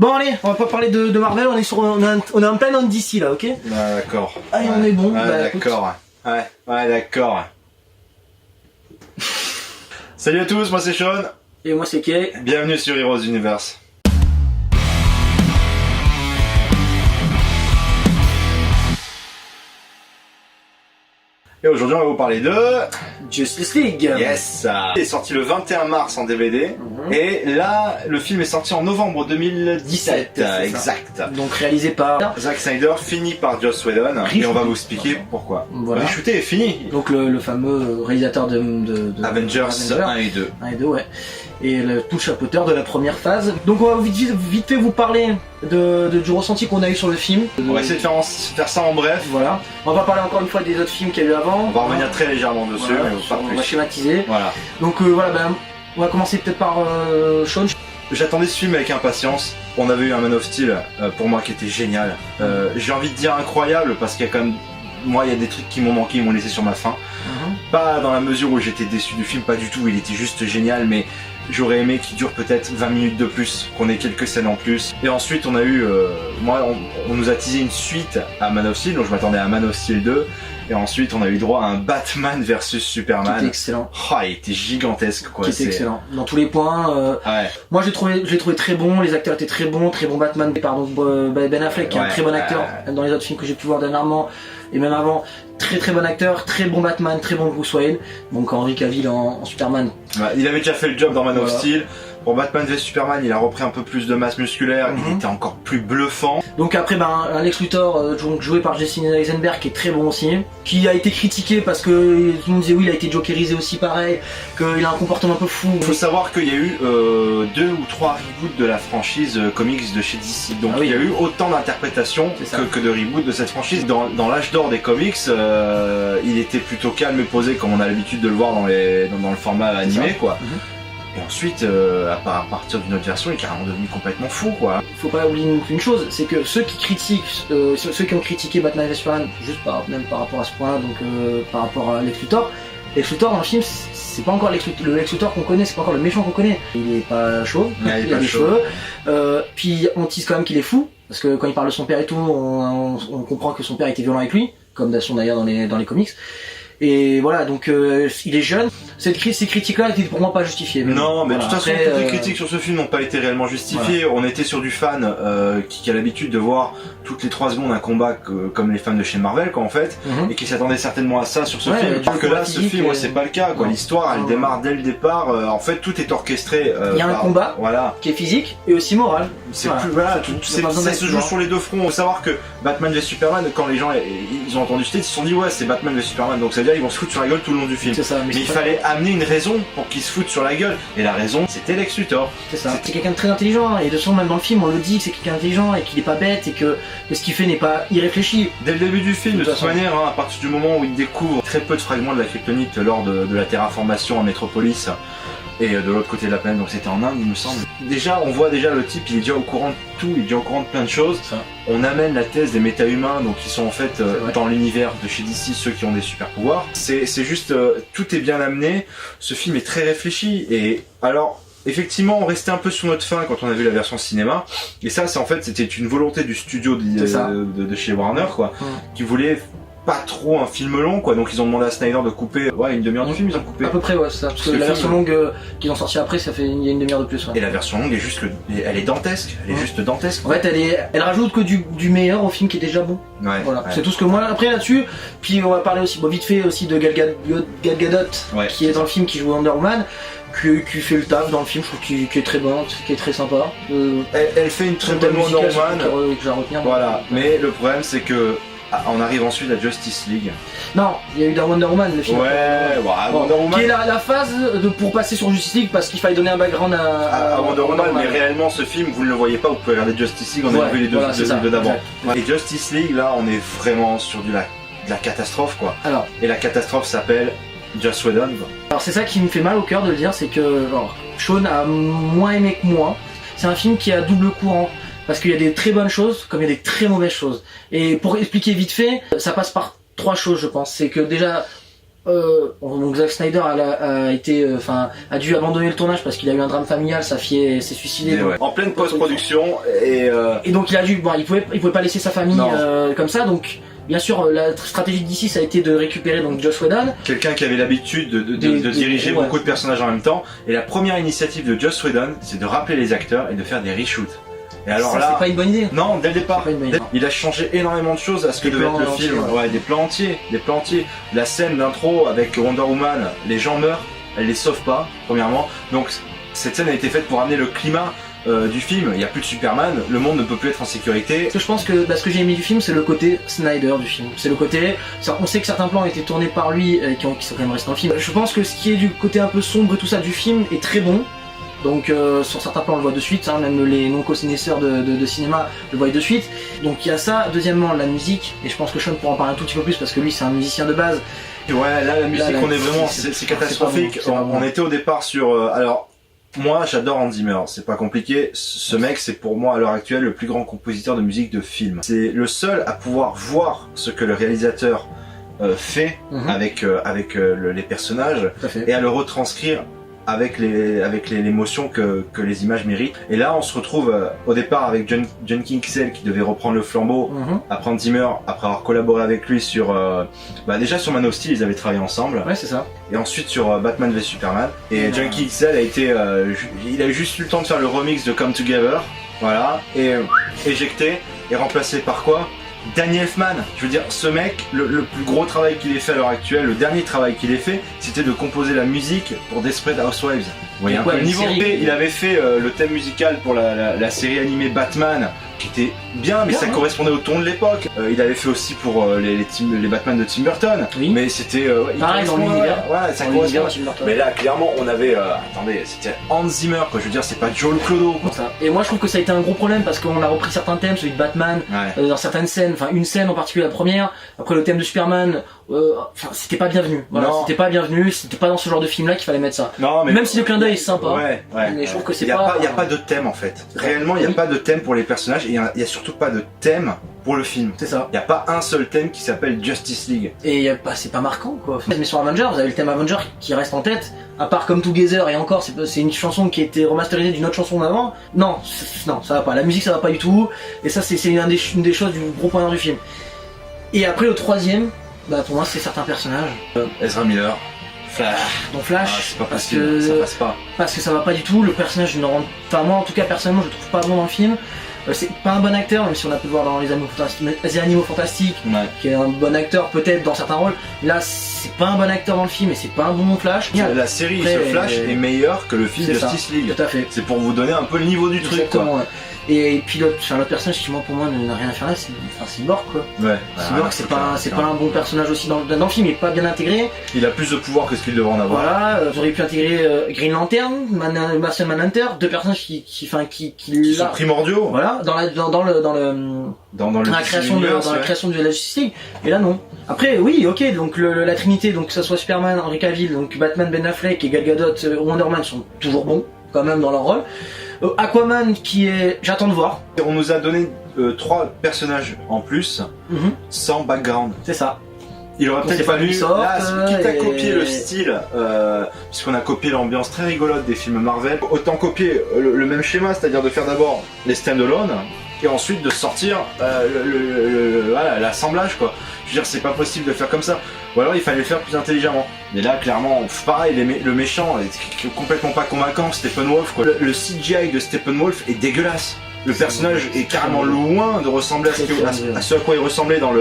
Bon allez, on va pas parler de Marvel, on est en plein DC là, ok? Ah, d'accord. Allez, on est bon. Ah, bah, d'accord. Ouais, d'accord. Salut à tous, moi c'est Sean. Et moi c'est Kay. Bienvenue sur Heroes Universe. Et aujourd'hui on va vous parler de Justice League. Yes. Il est sorti le 21 mars en DVD. Et là, le film est sorti en novembre 2017. Exact. Donc réalisé par Zack Snyder, fini par Joss Whedon. Et on va vous expliquer pourquoi. Voilà. Re-shooté est fini. Donc le fameux réalisateur de Avengers 1 et 2. 1 et 2, ouais. Et tout le chapeauteur de la première phase. Donc on va vite fait vous parler du ressenti qu'on a eu sur le film. On va essayer de faire ça en bref. Voilà. On va pas parler encore une fois des autres films qu'il y a eu avant. On va revenir très légèrement dessus, voilà, mais pas plus. On va schématiser. Voilà. Donc voilà, on va commencer peut-être par Sean. J'attendais ce film avec impatience. On avait eu un Man of Steel pour moi qui était génial. J'ai envie de dire incroyable parce qu'il y a quand même... Moi, il y a des trucs qui m'ont manqué, ils m'ont laissé sur ma faim. Pas dans la mesure où j'étais déçu du film, pas du tout. Il était juste génial, mais j'aurais aimé qu'il dure peut-être 20 minutes de plus, qu'on ait quelques scènes en plus. Et ensuite, on a eu... on nous a teasé une suite à Man of Steel, donc je m'attendais à Man of Steel 2. Et ensuite, on a eu droit à un Batman versus Superman. Qui était excellent. Oh, il était gigantesque, quoi. Qui était excellent. Dans tous les points. Ouais. Moi, je l'ai trouvé très bon. Les acteurs étaient très bons. Très bon Batman. Pardon, Ben Affleck, qui est un très bon acteur. Dans les autres films que j'ai pu voir dernièrement. Et même avant. Très bon acteur. Très bon Batman. Très bon Bruce Wayne. Donc Henry Cavill en Superman. Ouais, il avait déjà fait le job dans Man of Steel. Pour Batman vs Superman, il a repris un peu plus de masse musculaire, il était encore plus bluffant. Donc après, Lex Luthor, joué par Jesse Eisenberg, qui est très bon aussi, qui a été critiqué parce que tout le monde disait oui, il a été jokerisé aussi pareil, qu'il a un comportement un peu fou. Il faut savoir qu'il y a eu 2 ou 3 reboots de la franchise comics de chez DC, donc il y a eu autant d'interprétations que de reboots de cette franchise. Dans l'âge d'or des comics, il était plutôt calme et posé comme on a l'habitude de le voir dans le format animé, quoi. Et ensuite, à partir d'une autre version, il est carrément devenu complètement fou, quoi. Faut pas oublier une chose, c'est que ceux qui critiquent, ceux qui ont critiqué Batman vs Superman, même par rapport à ce point-là, donc par rapport à Lex Luthor dans le film, c'est pas encore le Lex Luthor qu'on connaît, c'est pas encore le méchant qu'on connaît. Il est pas chauve, il a des cheveux, puis on tease quand même qu'il est fou, parce que quand il parle de son père et tout, on comprend que son père était violent avec lui, comme d'ailleurs dans les comics. Et voilà, donc il est jeune. Ces critiques-là étaient pour moi pas justifiées. Non, mais de toute façon, toutes les critiques sur ce film n'ont pas été réellement justifiées. Voilà. On était sur du fan qui a l'habitude de voir toutes les 3 secondes un combat comme les fans de chez Marvel, quoi, en fait, et qui s'attendaient certainement à ça sur ce film. Alors que là, ce film, c'est pas le cas, quoi. L'histoire, elle démarre dès le départ. En fait, tout est orchestré. Il y a un combat qui est physique et aussi moral. Ça se joue sur les deux fronts. Il faut savoir que Batman vs Superman, quand les gens ils ont entendu ce titre, ils se sont dit ouais, c'est Batman vs Superman, donc ça veut dire ils vont se foutre sur la gueule tout le long du film. Mais il fallait amener une raison pour qu'ils se foutent sur la gueule, et la raison c'était Lex Luthor. C'est ça. C'est quelqu'un de très intelligent, et de toute façon même dans le film on le dit que c'est quelqu'un d'intelligent et qu'il est pas bête et que ce qu'il fait n'est pas irréfléchi. Dès le début du film, de toute manière, à partir du moment où il découvre très peu de fragments de la kryptonite lors de la terraformation en Métropolis, et de l'autre côté de la planète, donc c'était en Inde il me semble. Déjà on voit le type, il est déjà au courant de tout, il est déjà au courant de plein de choses. On amène la thèse des méta-humains, donc qui sont en fait dans l'univers de chez DC ceux qui ont des super pouvoirs. C'est juste, tout est bien amené, ce film est très réfléchi, et alors effectivement on restait un peu sur notre faim quand on a vu la version cinéma, et ça c'est en fait c'était une volonté du studio de chez Warner, quoi, qui voulait pas trop un film long, quoi, donc ils ont demandé à Snyder de couper une demi-heure du film, ils ont coupé. À peu près, c'est ça, parce que la version longue qu'ils ont sorti après, il y a une demi-heure de plus. Et la version longue est juste elle est dantesque, elle est juste dantesque. En fait, elle rajoute que du meilleur au film qui est déjà bon. Voilà, c'est tout ce que moi, après là-dessus, puis on va parler aussi, vite fait aussi de Gal Gadot, qui est dans le film, qui joue Wonder Woman. Qui fait le taf dans le film, je trouve qu'il est très bon, qui est très sympa. Elle fait une très bonne Wonder Woman. Voilà, mais le problème c'est que on arrive ensuite à Justice League. Non, il y a eu dans Wonder Woman le film. Wonder Woman. Qui est la phase pour passer sur Justice League parce qu'il fallait donner un background à Wonder Woman. Mais réellement ce film, vous ne le voyez pas, vous pouvez regarder Justice League, on a vu les deux d'avant. Et Justice League, là on est vraiment sur de la catastrophe, quoi. Alors, et la catastrophe s'appelle Joss Whedon. Alors c'est ça qui me fait mal au cœur de le dire, c'est que Sean a moins aimé que moi. C'est un film qui a double courant. Parce qu'il y a des très bonnes choses, comme il y a des très mauvaises choses. Et pour expliquer vite fait, ça passe par 3 choses, je pense. C'est que déjà, Donc Zack Snyder a dû abandonner le tournage parce qu'il a eu un drame familial, sa fille s'est suicidée. Ouais. En pleine post-production et donc il pouvait pas laisser sa famille comme ça, donc bien sûr la stratégie de DC ça a été de récupérer donc Joss Whedon. Quelqu'un qui avait l'habitude de diriger beaucoup de personnages en même temps, et la première initiative de Joss Whedon c'est de rappeler les acteurs et de faire des reshoots. Et alors là, c'est pas une bonne idée. Non, dès le départ, il a changé énormément de choses à ce que devait être le film. Ouais, des plans entiers. La scène d'intro avec Wonder Woman, les gens meurent, elle les sauve pas, premièrement. Donc cette scène a été faite pour amener le climat du film. Il n'y a plus de Superman, le monde ne peut plus être en sécurité. Je pense que ce que j'ai aimé du film, c'est le côté Snyder du film. C'est le côté, on sait que certains plans ont été tournés par lui et qui sont quand même restés dans le film. Je pense que ce qui est du côté un peu sombre tout ça du film est très bon. Donc sur certains plans on le voit de suite, hein, même les non-co-connaisseurs de cinéma le voient de suite. Donc il y a ça. Deuxièmement la musique, et je pense que Sean pourra en parler un tout petit peu plus parce que lui c'est un musicien de base. Ouais, là la musique on est vraiment, c'est catastrophique. On était au départ sur... alors moi j'adore Hans Zimmer, c'est pas compliqué. Ce mec c'est pour moi à l'heure actuelle le plus grand compositeur de musique de film. C'est le seul à pouvoir voir ce que le réalisateur fait avec les personnages et à le retranscrire avec l'émotion que les images méritent. Et là on se retrouve au départ avec John Kingsell qui devait reprendre le flambeau après Hans Zimmer, après avoir collaboré avec lui sur déjà sur Man of Steel ils avaient travaillé ensemble. Ouais c'est ça. Et ensuite sur Batman v Superman. Et John Kingsell a été il a juste eu le temps de faire le remix de Come Together, voilà, et éjecté et remplacé par quoi? Danny Elfman. Je veux dire, ce mec, le plus gros travail qu'il ait fait à l'heure actuelle, le dernier travail qu'il ait fait, c'était de composer la musique pour Desperate Housewives. Vous voyez un peu le niveau. Il avait fait le thème musical pour la série animée Batman, qui était bien, mais ça correspondait au ton de l'époque. Il avait fait aussi pour les Batman de Tim Burton, mais c'était pareil dans l'univers. Ouais, ça correspond. Mais là, clairement, on avait attendez, c'était Hans Zimmer, quoi. Je veux dire, c'est pas Joel Clodo. Et moi, je trouve que ça a été un gros problème parce qu'on a repris certains thèmes, celui de Batman, dans certaines scènes, enfin une scène en particulier, la première. Après le thème de Superman, c'était pas bienvenu. Voilà, c'était pas bienvenu. C'était pas dans ce genre de film-là qu'il fallait mettre ça. Non, mais même si le clin d'œil est sympa, mais je trouve que c'est pas. Il y a pas de thème en fait. Réellement, il y a pas de thème pour les personnages. Il y a surtout pas de thème pour le film. C'est ça. Il y a pas un seul thème qui s'appelle Justice League. Et c'est pas marquant quoi. Mais sur Avengers, vous avez le thème Avengers qui reste en tête. À part Come Together et encore, c'est une chanson qui a été remasterisée d'une autre chanson d'avant. Non, ça va pas. La musique ça va pas du tout. Et ça c'est une des choses du gros point du film. Et après le troisième, pour moi c'est certains personnages. Ezra Miller. Flash. Donc Flash, c'est pas possible, ça passe pas. Parce que ça va pas du tout. Le personnage ne rentre. Enfin moi en tout cas personnellement je le trouve pas bon dans le film. C'est pas un bon acteur, même si on a pu le voir dans les Animaux Fantastiques, qui est un bon acteur peut-être dans certains rôles. Là, c'est pas un bon acteur dans le film et c'est pas un bon Flash. La série The Flash est meilleure que le film Justice League. Tout à fait. C'est pour vous donner un peu le niveau du truc. Quoi. Ouais. Et puis l'autre personnage qui pour moi n'a rien à faire là, c'est Cyborg quoi. Ouais. Cyborg c'est pas un bon personnage aussi dans le film, il est pas bien intégré. Il a plus de pouvoir que ce qu'il devrait en avoir. Voilà, j'aurais pu intégrer Green Lantern, Martian Manhunter, deux personnages qui sont primordiaux. Voilà, dans la création de la Justice League. Et là non. Après oui, ok, donc la Trinité, donc que ça soit Superman, Henry Cavill, donc Batman, Ben Affleck et Gal Gadot, Wonder Man sont toujours bons quand même dans leur rôle. Aquaman qui est... J'attends de voir. On nous a donné 3 personnages en plus, sans background. C'est ça. Il aurait peut-être fallu, quitte à copier le style, puisqu'on a copié l'ambiance très rigolote des films Marvel, autant copier le même schéma, c'est-à-dire de faire d'abord les stand-alone, et ensuite de sortir l'assemblage quoi. Je veux dire, c'est pas possible de faire comme ça. Ou alors il fallait le faire plus intelligemment. Mais là, clairement, pareil, le méchant est complètement pas convaincant, Steppenwolf quoi. Le CGI de Steppenwolf est dégueulasse. Le personnage est carrément loin de ressembler à ce à quoi il ressemblait dans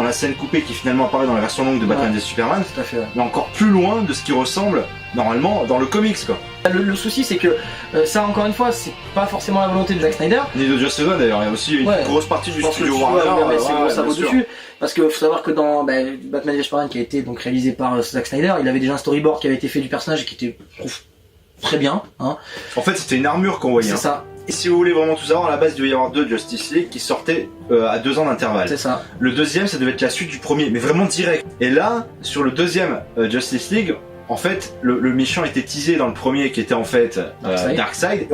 la scène coupée qui finalement apparaît dans la version longue de Batman v Superman. Tout à fait. Mais encore plus loin de ce qui ressemble normalement dans le comics quoi. Le souci c'est que ça encore une fois c'est pas forcément la volonté de Zack Snyder. Ni de Joss Whedon d'ailleurs, il y a aussi une grosse partie du studio Warner. Ça vaut dessus. Parce que faut savoir que dans Batman v Superman qui a été donc réalisé par Zack Snyder, il avait déjà un storyboard qui avait été fait du personnage et qui était très bien. Hein. En fait c'était une armure qu'on voyait. C'est ça. Et si vous voulez vraiment tout savoir, à la base il devait y avoir 2 Justice League qui sortaient à 2 ans d'intervalle. C'est ça. Le deuxième ça devait être la suite du premier, mais vraiment direct. Et là, sur le deuxième Justice League, en fait, le méchant était teasé dans le premier, qui était en fait Darkseid, et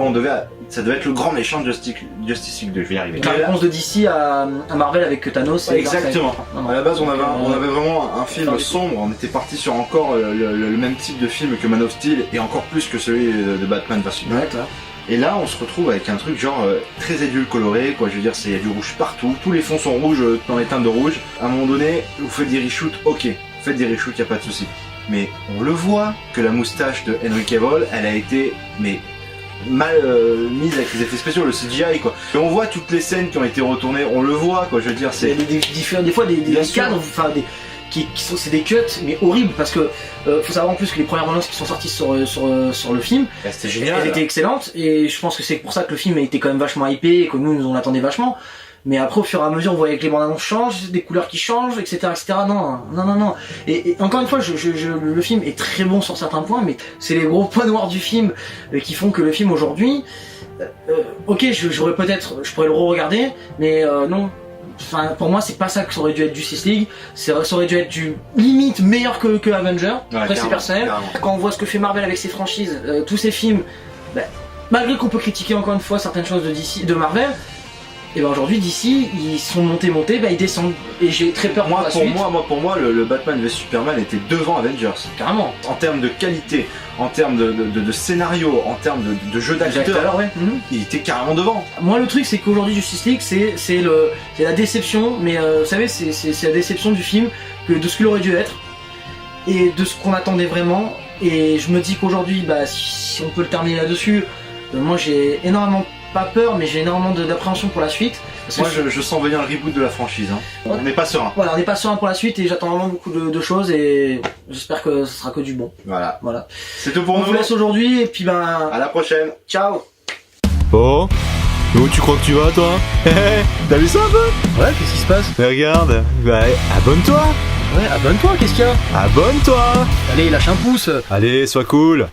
ça devait être le grand méchant de Justice League 2, je vais y arriver. La réponse de DC à Marvel avec Thanos. Ouais, exactement. À la base, on avait vraiment un film sombre, on était parti sur encore le même type de film que Man of Steel, et encore plus que celui de Batman vs Superman. Ouais, et là, on se retrouve avec un truc genre très édulcoré, quoi. Je veux dire, il y a du rouge partout, tous les fonds sont rouges dans les teintes de rouge. À un moment donné, vous faites des reshoots, ok, faites des reshoots, y a pas de souci. Mais on le voit que la moustache de Henry Cavill, elle a été mal mise avec les effets spéciaux, le CGI, quoi. Et on voit toutes les scènes qui ont été retournées, on le voit, quoi. Je veux dire, c'est des fois des cadres, enfin c'est des cuts mais horribles, parce que faut savoir en plus que les premières balances qui sont sorties sur le film, c'était génial, elles étaient excellentes, et je pense que c'est pour ça que le film a été quand même vachement hypé et que nous on l'attendait vachement. Mais après, au fur et à mesure, on voyait que les bandes annonces changent, des couleurs qui changent, etc., etc. Non. Et encore une fois, le film est très bon sur certains points, mais c'est les gros points noirs du film qui font que le film aujourd'hui, ok, je pourrais le re-regarder, mais non. Enfin, pour moi, c'est pas ça que ça aurait dû être du Justice League. Ça aurait dû être limite meilleur que Avenger. Ouais, après, c'est personnel. Carrément. Quand on voit ce que fait Marvel avec ses franchises, tous ses films, malgré qu'on peut critiquer encore une fois certaines choses de Marvel, et ben aujourd'hui d'ici ils sont montés, ils descendent, et j'ai très peur pour la suite. Pour moi, le Batman vs Superman était devant Avengers. Carrément. En termes de qualité, en termes de scénario, en termes de jeu d'acteur, il était carrément devant. Moi le truc c'est qu'aujourd'hui Justice League c'est la déception, mais vous savez c'est la déception du film, de ce qu'il aurait dû être et de ce qu'on attendait vraiment. Et je me dis qu'aujourd'hui, si on peut le terminer là-dessus, moi j'ai énormément pas peur, mais j'ai énormément d'appréhension pour la suite. Moi je sens venir le reboot de la franchise, hein. On n'est pas serein. Voilà, on n'est pas serein pour la suite, et j'attends vraiment beaucoup de choses, et j'espère que ce sera que du bon. Voilà. C'est tout pour nous. On vous laisse aujourd'hui, et puis à la prochaine. Ciao. Oh, où tu crois que tu vas, toi? T'as vu ça un peu? Ouais, qu'est-ce qui se passe? Mais regarde, abonne-toi. Ouais, abonne-toi, qu'est-ce qu'il y a? Abonne-toi. Allez, lâche un pouce. Allez, sois cool.